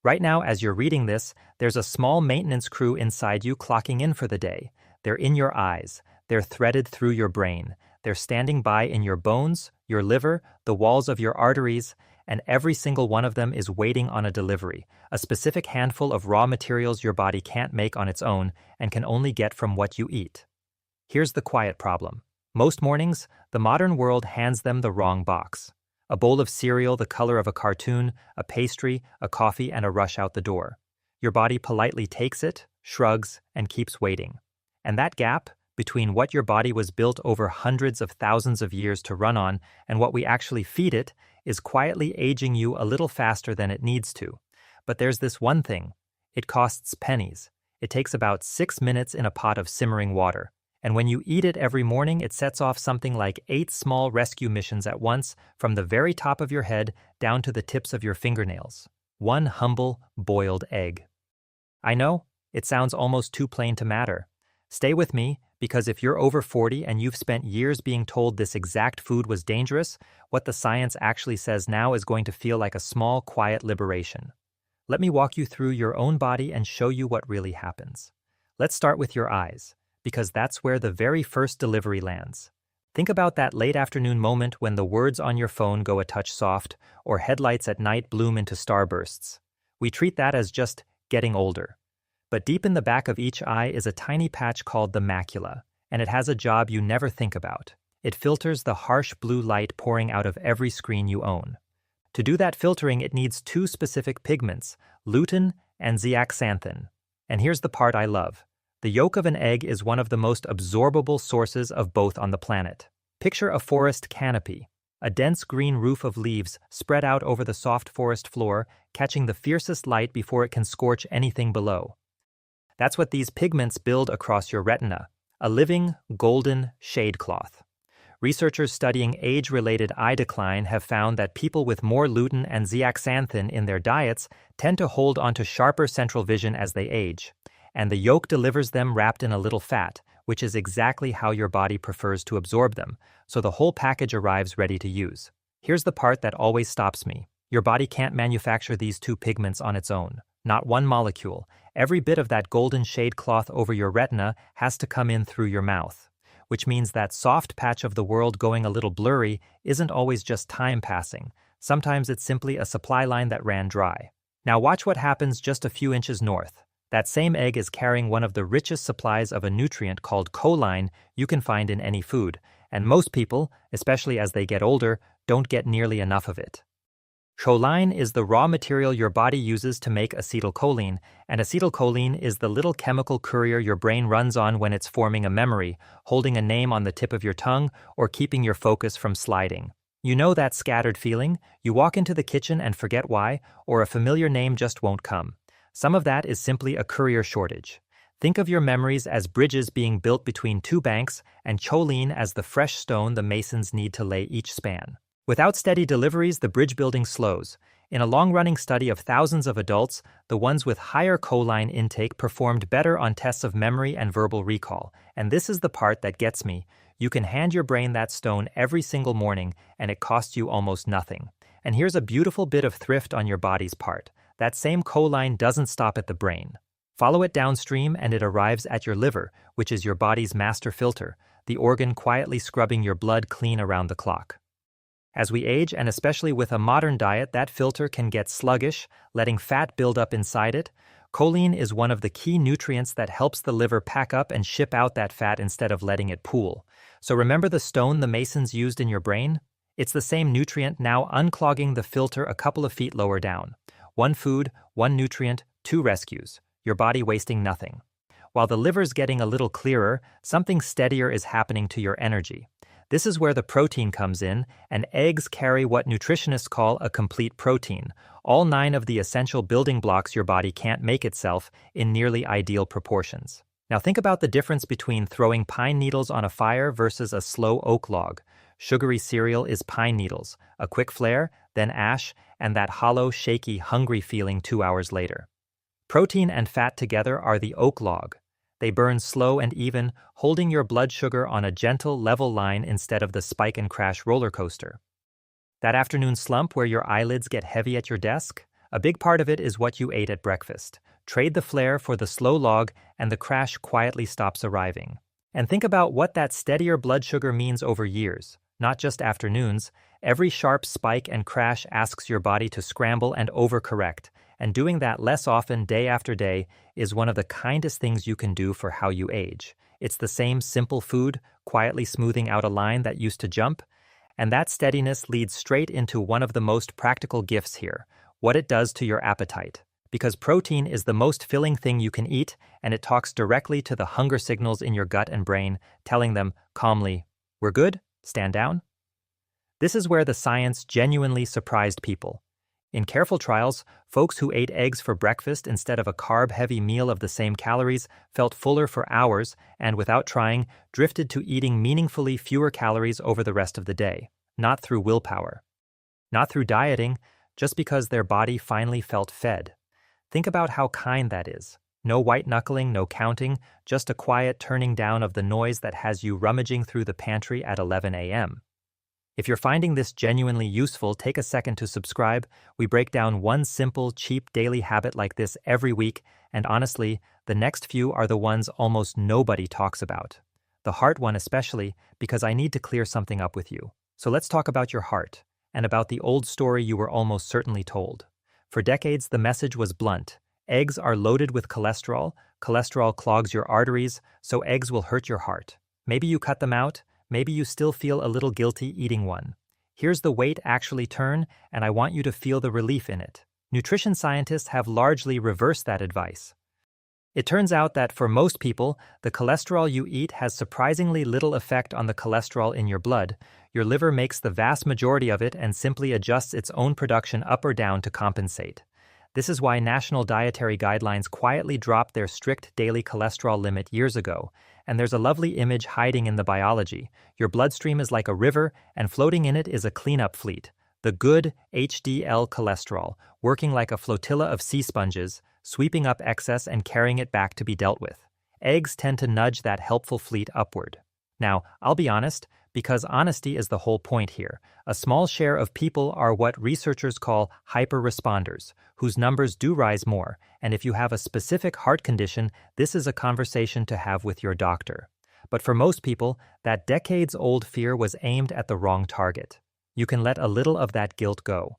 Right now, as you're reading this, there's a small maintenance crew inside you clocking in for the day. They're in your eyes. They're threaded through your brain. They're standing by in your bones, your liver, the walls of your arteries, and every single one of them is waiting on a delivery, a specific handful of raw materials your body can't make on its own and can only get from what you eat. Here's the quiet problem. Most mornings, the modern world hands them the wrong box. A bowl of cereal the color of a cartoon, a pastry, a coffee, and a rush out the door. Your body politely takes it, shrugs, and keeps waiting. And that gap between what your body was built over hundreds of thousands of years to run on and what we actually feed it is quietly aging you a little faster than it needs to. But there's this one thing. It costs pennies. It takes about 6 minutes in a pot of simmering water. And when you eat it every morning, it sets off something like 8 small rescue missions at once, from the very top of your head down to the tips of your fingernails. One humble, boiled egg. I know, it sounds almost too plain to matter. Stay with me, because if you're over 40 and you've spent years being told this exact food was dangerous, what the science actually says now is going to feel like a small, quiet liberation. Let me walk you through your own body and show you what really happens. Let's start with your eyes, because that's where the very first delivery lands. Think about that late afternoon moment when the words on your phone go a touch soft, or headlights at night bloom into starbursts. We treat that as just getting older. But deep in the back of each eye is a tiny patch called the macula, and it has a job you never think about. It filters the harsh blue light pouring out of every screen you own. To do that filtering, it needs 2 specific pigments, lutein and zeaxanthin. And here's the part I love. The yolk of an egg is one of the most absorbable sources of both on the planet. Picture a forest canopy, a dense green roof of leaves spread out over the soft forest floor, catching the fiercest light before it can scorch anything below. That's what these pigments build across your retina, a living, golden shade cloth. Researchers studying age-related eye decline have found that people with more lutein and zeaxanthin in their diets tend to hold onto sharper central vision as they age. And the yolk delivers them wrapped in a little fat, which is exactly how your body prefers to absorb them, so the whole package arrives ready to use. Here's the part that always stops me. Your body can't manufacture these 2 pigments on its own. Not one molecule. Every bit of that golden shade cloth over your retina has to come in through your mouth, which means that soft patch of the world going a little blurry isn't always just time passing. Sometimes it's simply a supply line that ran dry. Now watch what happens just a few inches north. That same egg is carrying one of the richest supplies of a nutrient called choline you can find in any food, and most people, especially as they get older, don't get nearly enough of it. Choline is the raw material your body uses to make acetylcholine, and acetylcholine is the little chemical courier your brain runs on when it's forming a memory, holding a name on the tip of your tongue, or keeping your focus from sliding. You know that scattered feeling? You walk into the kitchen and forget why, or a familiar name just won't come. Some of that is simply a courier shortage. Think of your memories as bridges being built between 2 banks, and choline as the fresh stone the masons need to lay each span. Without steady deliveries, the bridge building slows. In a long-running study of thousands of adults, the ones with higher choline intake performed better on tests of memory and verbal recall. And this is the part that gets me. You can hand your brain that stone every single morning, and it costs you almost nothing. And here's a beautiful bit of thrift on your body's part. That same choline doesn't stop at the brain. Follow it downstream and it arrives at your liver, which is your body's master filter, the organ quietly scrubbing your blood clean around the clock. As we age, and especially with a modern diet, that filter can get sluggish, letting fat build up inside it. Choline is one of the key nutrients that helps the liver pack up and ship out that fat instead of letting it pool. So remember the stone the masons used in your brain? It's the same nutrient now unclogging the filter a couple of feet lower down. 1 food, 1 nutrient, 2 rescues. Your body wasting nothing. While the liver's getting a little clearer, something steadier is happening to your energy. This is where the protein comes in, and eggs carry what nutritionists call a complete protein, all 9 of the essential building blocks your body can't make itself in nearly ideal proportions. Now think about the difference between throwing pine needles on a fire versus a slow oak log. Sugary cereal is pine needles, a quick flare, then ash, and that hollow, shaky, hungry feeling 2 hours later. Protein and fat together are the oak log. They burn slow and even, holding your blood sugar on a gentle, level line instead of the spike and crash roller coaster. That afternoon slump where your eyelids get heavy at your desk? A big part of it is what you ate at breakfast. Trade the flare for the slow log, and the crash quietly stops arriving. And think about what that steadier blood sugar means over years, not just afternoons. Every sharp spike and crash asks your body to scramble and overcorrect, and doing that less often day after day is one of the kindest things you can do for how you age. It's the same simple food, quietly smoothing out a line that used to jump, and that steadiness leads straight into one of the most practical gifts here, what it does to your appetite. Because protein is the most filling thing you can eat, and it talks directly to the hunger signals in your gut and brain, telling them calmly, "We're good, stand down." This is where the science genuinely surprised people. In careful trials, folks who ate eggs for breakfast instead of a carb-heavy meal of the same calories felt fuller for hours and, without trying, drifted to eating meaningfully fewer calories over the rest of the day, not through willpower, not through dieting, just because their body finally felt fed. Think about how kind that is. No white-knuckling, no counting, just a quiet turning down of the noise that has you rummaging through the pantry at 11 a.m. If you're finding this genuinely useful, take a second to subscribe. We break down one simple, cheap daily habit like this every week, and honestly, the next few are the ones almost nobody talks about. The heart one especially, because I need to clear something up with you. So let's talk about your heart, and about the old story you were almost certainly told. For decades, the message was blunt. Eggs are loaded with cholesterol. Cholesterol clogs your arteries, so eggs will hurt your heart. Maybe you cut them out. Maybe you still feel a little guilty eating one. Here's the weight actually turn, and I want you to feel the relief in it. Nutrition scientists have largely reversed that advice. It turns out that for most people, the cholesterol you eat has surprisingly little effect on the cholesterol in your blood. Your liver makes the vast majority of it and simply adjusts its own production up or down to compensate. This is why national dietary guidelines quietly dropped their strict daily cholesterol limit years ago, and there's a lovely image hiding in the biology. Your bloodstream is like a river, and floating in it is a cleanup fleet, the good HDL cholesterol, working like a flotilla of sea sponges, sweeping up excess and carrying it back to be dealt with. Eggs tend to nudge that helpful fleet upward. Now, I'll be honest, because honesty is the whole point here. A small share of people are what researchers call hyper-responders, whose numbers do rise more, and if you have a specific heart condition, this is a conversation to have with your doctor. But for most people, that decades-old fear was aimed at the wrong target. You can let a little of that guilt go.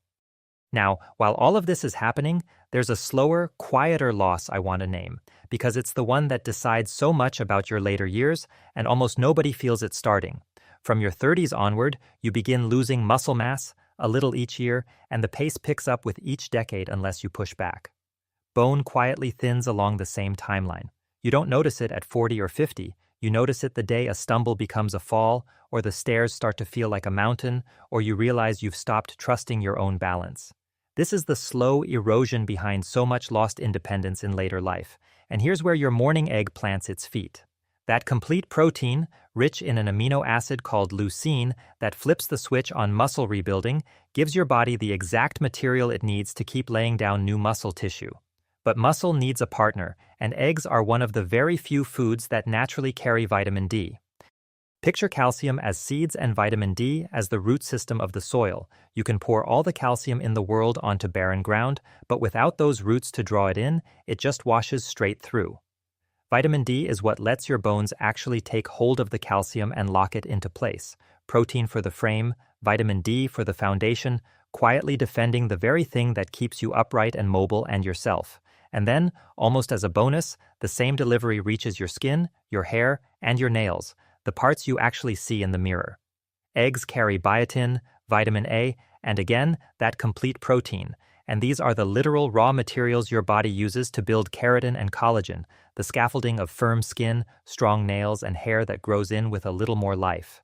Now, while all of this is happening, there's a slower, quieter loss I want to name, because it's the one that decides so much about your later years, and almost nobody feels it starting. From your 30s onward, you begin losing muscle mass, a little each year, and the pace picks up with each decade unless you push back. Bone quietly thins along the same timeline. You don't notice it at 40 or 50, you notice it the day a stumble becomes a fall, or the stairs start to feel like a mountain, or you realize you've stopped trusting your own balance. This is the slow erosion behind so much lost independence in later life, and here's where your morning egg plants its feet. That complete protein, rich in an amino acid called leucine that flips the switch on muscle rebuilding, gives your body the exact material it needs to keep laying down new muscle tissue. But muscle needs a partner, and eggs are one of the very few foods that naturally carry vitamin D. Picture calcium as seeds and vitamin D as the root system of the soil. You can pour all the calcium in the world onto barren ground, but without those roots to draw it in, it just washes straight through. Vitamin D is what lets your bones actually take hold of the calcium and lock it into place. Protein for the frame, vitamin D for the foundation, quietly defending the very thing that keeps you upright and mobile and yourself. And then, almost as a bonus, the same delivery reaches your skin, your hair, and your nails, the parts you actually see in the mirror. Eggs carry biotin, vitamin A, and again, that complete protein, and these are the literal raw materials your body uses to build keratin and collagen, the scaffolding of firm skin, strong nails, and hair that grows in with a little more life.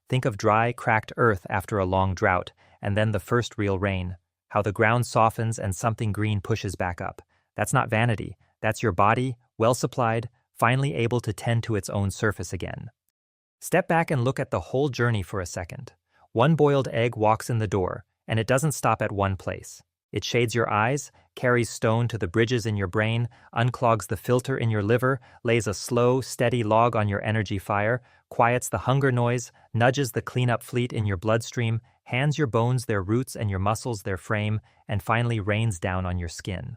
Think of dry, cracked earth after a long drought, and then the first real rain, how the ground softens and something green pushes back up. That's not vanity, that's your body, well-supplied, finally able to tend to its own surface again. Step back and look at the whole journey for a second. One boiled egg walks in the door, and it doesn't stop at one place. It shades your eyes, carries stone to the bridges in your brain, unclogs the filter in your liver, lays a slow, steady log on your energy fire, quiets the hunger noise, nudges the cleanup fleet in your bloodstream, hands your bones their roots and your muscles their frame, and finally rains down on your skin.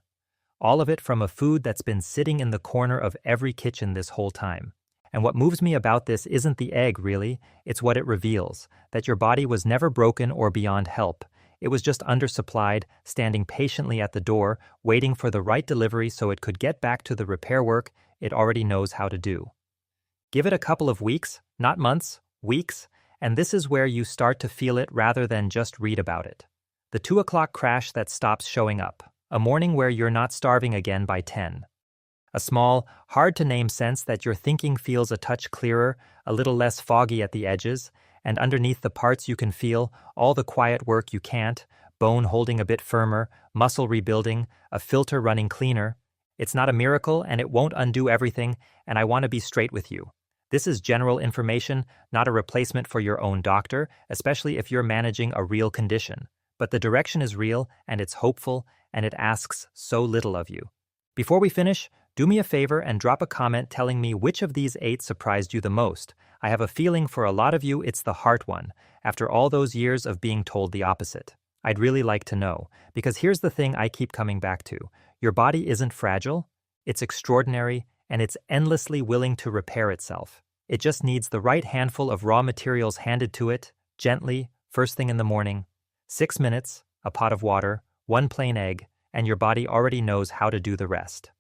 All of it from a food that's been sitting in the corner of every kitchen this whole time. And what moves me about this isn't the egg, really, it's what it reveals, that your body was never broken or beyond help. It was just undersupplied, standing patiently at the door, waiting for the right delivery so it could get back to the repair work it already knows how to do. Give it a couple of weeks, not months, weeks, and this is where you start to feel it rather than just read about it. The 2 o'clock crash that stops showing up, a morning where you're not starving again by 10. A small, hard-to-name sense that your thinking feels a touch clearer, a little less foggy at the edges, and underneath the parts you can feel all the quiet work you can't, bone holding a bit firmer, muscle rebuilding, a filter running cleaner. It's not a miracle and it won't undo everything, and I want to be straight with you. This is general information, not a replacement for your own doctor, especially if you're managing a real condition. But the direction is real, and it's hopeful, and it asks so little of you. Before we finish, do me a favor and drop a comment telling me which of these 8 surprised you the most. I have a feeling for a lot of you it's the heart one, after all those years of being told the opposite. I'd really like to know, because here's the thing I keep coming back to. Your body isn't fragile, it's extraordinary, and it's endlessly willing to repair itself. It just needs the right handful of raw materials handed to it, gently, first thing in the morning. 6 minutes, a pot of water, 1 plain egg, and your body already knows how to do the rest.